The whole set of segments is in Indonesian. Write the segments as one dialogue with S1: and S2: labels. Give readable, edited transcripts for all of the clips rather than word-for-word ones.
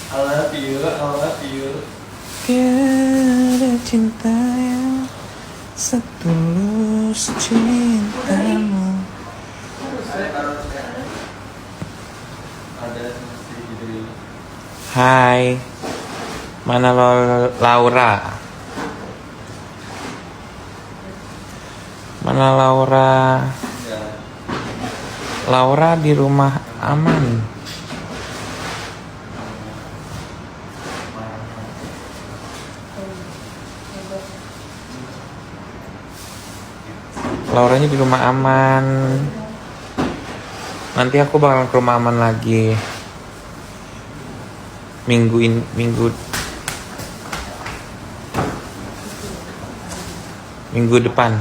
S1: I love you, I love you.
S2: Tiada cinta yang setulus cintamu.
S1: Ada si Idri.
S2: Hai, mana Laura? Mana Laura?
S1: Ya.
S2: Laura di rumah aman. Lauranya di rumah aman. Nanti aku bakal ke rumah aman lagi. Minggu depan.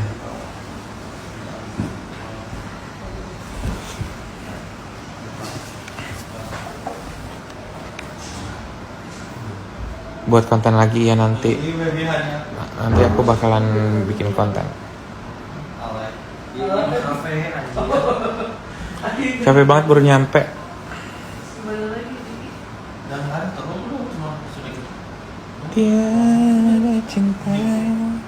S2: Buat konten lagi ya nanti.
S1: Ini bagiannya.
S2: Nanti aku bakalan bikin konten.
S1: Ini kafe aja.
S2: Capek banget baru nyampe.
S1: Dan ada terus lu cuma sedikit.
S2: Tiada cinta yang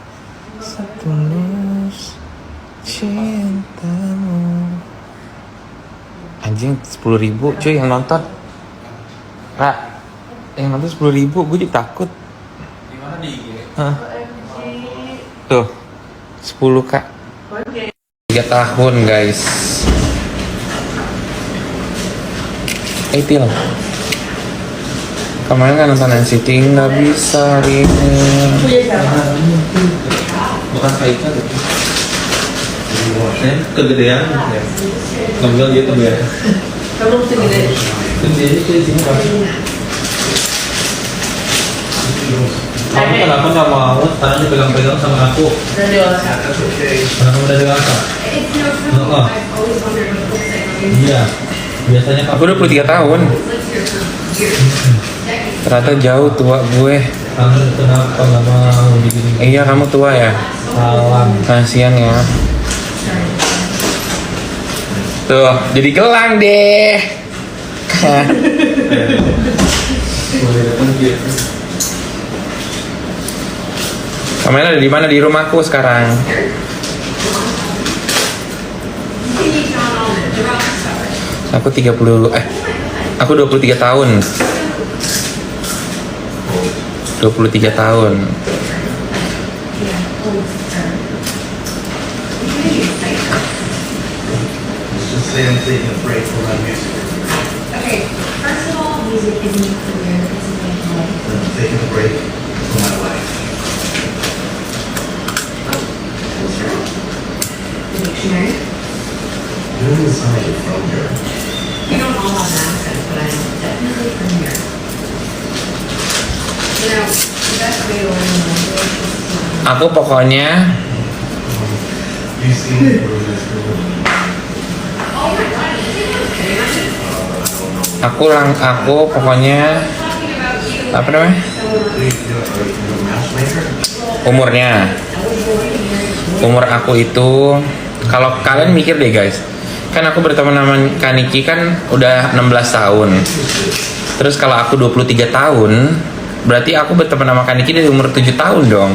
S2: setulus cintamu. Anjing 10.000 cuy yang nonton. Yang nonton 10.000, gue jadi takut.
S1: Di mana di IG?
S2: Hah? Tuh 10K. 3 tahun guys. Til kemarin kan nonton NCT nggak bisa hari ini.
S1: Bukan Kaisa gitu. Saya kegedean ya. Ngambil gitu ya.
S3: Kamu mesti gede.
S1: Gede itu di sini Pak. Kamu kenapa nggak mau sekarang dipegang-pegang sama aku?
S3: Udah dewasa.
S1: Karena kamu udah dewasa. Oh. Iya. Biasanya
S2: Aku 23 tahun. Ternyata jauh tua gue.
S1: kamu kenapa nggak mau begini?
S2: Iya kamu tua ya.
S1: Salam.
S2: Kasian ya. Tuh jadi gelang deh. Kamu ada di mana? Di rumahku sekarang. Aku 23 tahun. 23 tahun.
S4: Okay, first of all, music isn't career, it's a life.
S5: Taking a break from my life.
S4: The dictionary.
S5: Who decided from here?
S4: You don't all have an accent, but I'm definitely from here. You know, the best way to learn a language is to
S2: Aku pokoknya
S5: You see Bruce's
S2: aku pokoknya apa namanya? Umur aku itu kalau kalian mikir deh guys, kan aku berteman sama Kaniki kan udah 16 tahun. Terus kalau aku 23 tahun, berarti aku berteman sama Kaniki dari umur 7 tahun dong.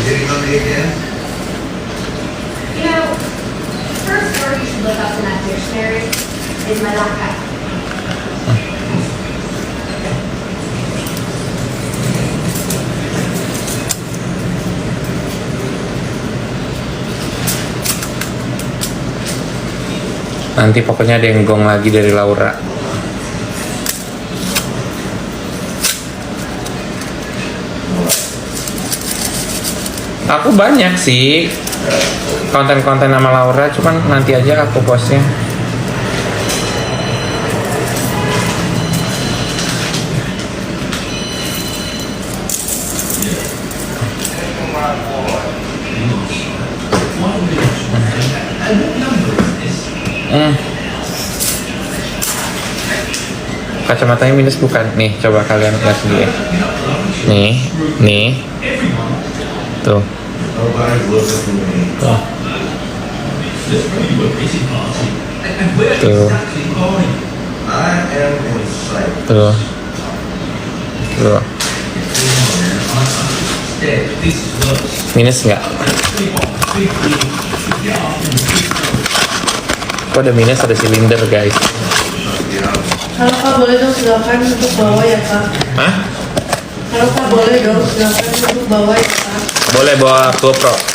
S5: Getting on me again?
S4: You know, first word you should look up in that dictionary is Malacca.
S2: Nanti pokoknya ada yang gong lagi dari Laura. Aku banyak sih konten-konten sama Laura, cuman nanti aja aku postnya. Kacamatanya minus bukan? Nih, coba kalian lihat sendiri. Nih. Tuh.
S5: Nobody's looking for me.
S2: Tuh. Tuh.
S5: I am in sight.
S2: Tuh. Tuh. Minus nggak? Kok ada minus, ada silinder guys.
S3: Kalau Kak boleh dong silakan untuk bawa ya Kak.
S2: Hah?
S3: Kalau Kak boleh dong silakan untuk bawa ya Kak.
S2: Boleh bawa GoPro.